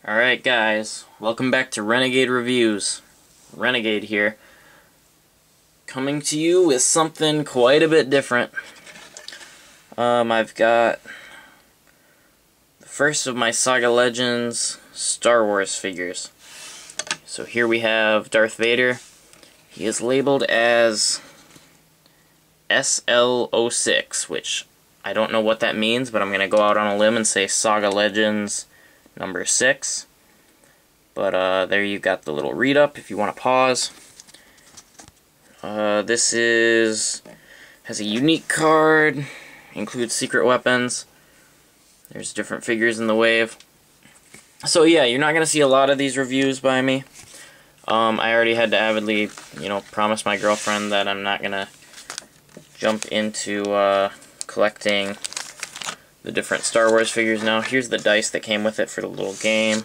Alright guys, welcome back to Renegade Reviews. Renegade here, coming to you with something quite a bit different. I've got the first of my Saga Legends Star Wars figures. So here we have Darth Vader. He is labeled as SL06, which I don't know what that means, but I'm going to go out on a limb and say Saga Legends number 6. But there you got the little read up if you want to pause. This has a unique card, includes secret weapons. There's different figures in the wave. So yeah, you're not going to see a lot of these reviews by me. I already had to avidly, promise my girlfriend that I'm not going to jump into collecting the different Star Wars figures now. Here's the dice that came with it for the little game.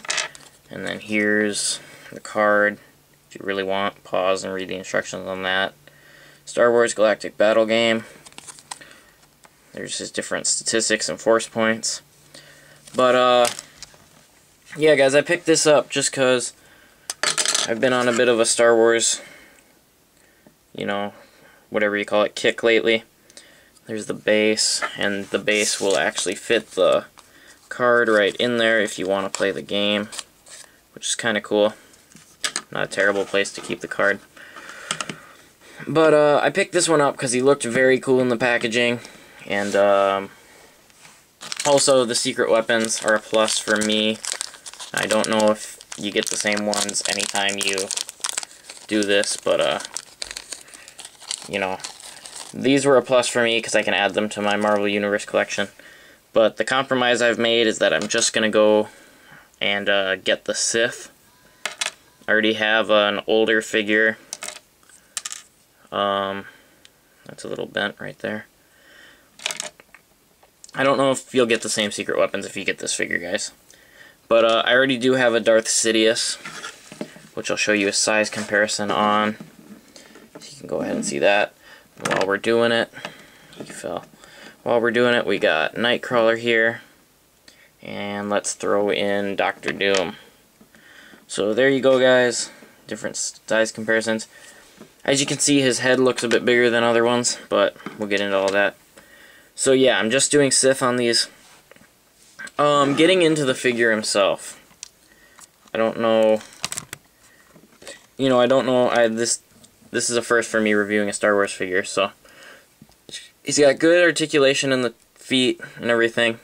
And then here's the card. If you really want, pause and read the instructions on that. Star Wars Galactic Battle Game. There's his different statistics and force points. But, yeah guys, I picked this up just because I've been on a bit of a Star Wars, whatever you call it, kick lately. There's the base, and the base will actually fit the card right in there if you want to play the game, which is kind of cool. Not a terrible place to keep the card. But I picked this one up because he looked very cool in the packaging, and also the secret weapons are a plus for me. I don't know if you get the same ones anytime you do this, but these were a plus for me because I can add them to my Marvel Universe collection. But the compromise I've made is that I'm just going to go and get the Sith. I already have an older figure. That's a little bent right there. I don't know if you'll get the same secret weapons if you get this figure, guys. But I already do have a Darth Sidious, which I'll show you a size comparison on. So you can go ahead and see that. While we're doing it, we got Nightcrawler here, and let's throw in Dr. Doom. So there you go, guys. Different size comparisons. As you can see, his head looks a bit bigger than other ones, but we'll get into all that. So yeah, I'm just doing Sith on these. Getting into the figure himself. I don't know. This is a first for me reviewing a Star Wars figure, so he's got good articulation in the feet and everything.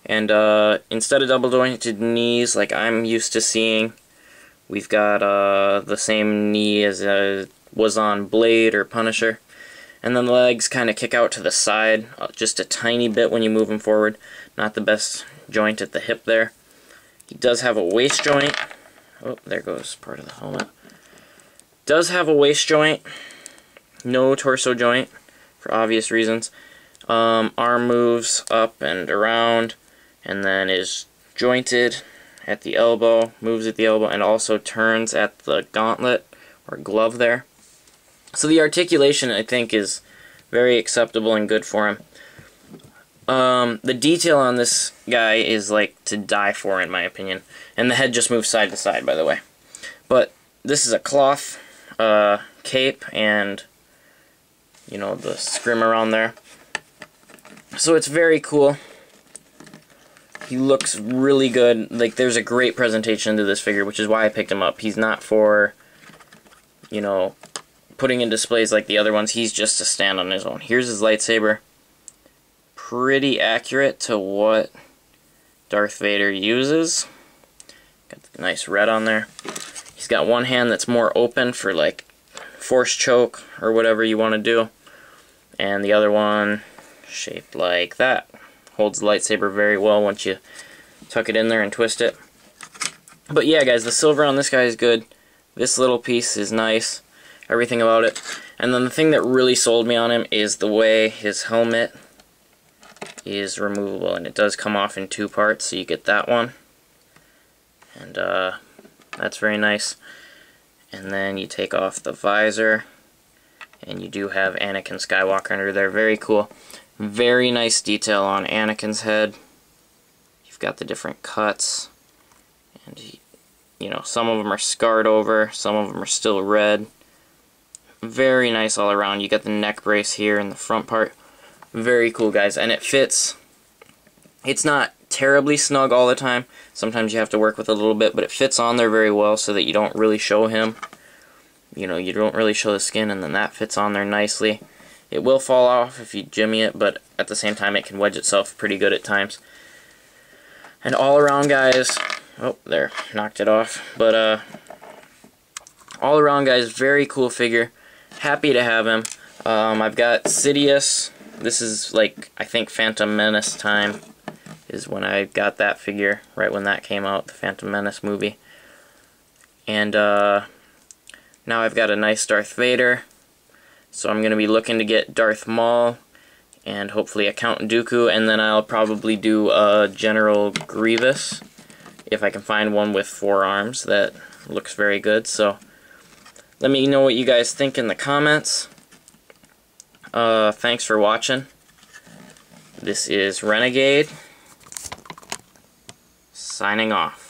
And instead of double jointed knees like I'm used to seeing, we've got the same knee as was on Blade or Punisher. And then the legs kind of kick out to the side just a tiny bit when you move them forward. Not the best joint at the hip there. He does have a waist joint. Oh, there goes part of the helmet. Does have a waist joint, no torso joint, for obvious reasons. Arm moves up and around, and then is jointed at the elbow, moves at the elbow, and also turns at the gauntlet, or glove there. So the articulation, I think, is very acceptable and good for him. The detail on this guy is like to die for, in my opinion. And the head just moves side to side, by the way. But this is a cloth cape and the scrim around there, so it's very cool. He looks really good. Like, there's a great presentation to this figure, which is why I picked him up. He's not for putting in displays like the other ones. He's just to stand on his own. Here's his lightsaber, pretty accurate to what Darth Vader uses. Got the nice red on there. He's got one hand that's more open for like force choke or whatever you want to do, and the other one shaped like that. Holds the lightsaber very well once you tuck it in there and twist it. But yeah, guys, the silver on this guy is good. This little piece is nice. Everything about it. And then the thing that really sold me on him is the way his helmet is removable, and it does come off in 2 parts, so you get that one. And that's very nice. And then you take off the visor, and you do have Anakin Skywalker under there. Very cool. Very nice detail on Anakin's head. You've got the different cuts And you know, some of them are scarred over, some of them are still red. Very nice all around. You got the neck brace here in the front part. Very cool, guys, and it fits. It's not terribly snug all the time. Sometimes you have to work with it a little bit, but it fits on there very well so that you don't really show him. You know, you don't really show the skin, and then that fits on there nicely. It will fall off if you jimmy it, but at the same time it can wedge itself pretty good at times. And all around, guys, oh, there, knocked it off. But all around, guys, very cool figure. Happy to have him. I've got Sidious. This is like, I think, Phantom Menace time is when I got that figure, right when that came out, the Phantom Menace movie. And now I've got a nice Darth Vader. So I'm going to be looking to get Darth Maul and hopefully a Count Dooku, and then I'll probably do a General Grievous if I can find one with 4 arms. That looks very good. So let me know what you guys think in the comments. Thanks for watching. This is Renegade, signing off.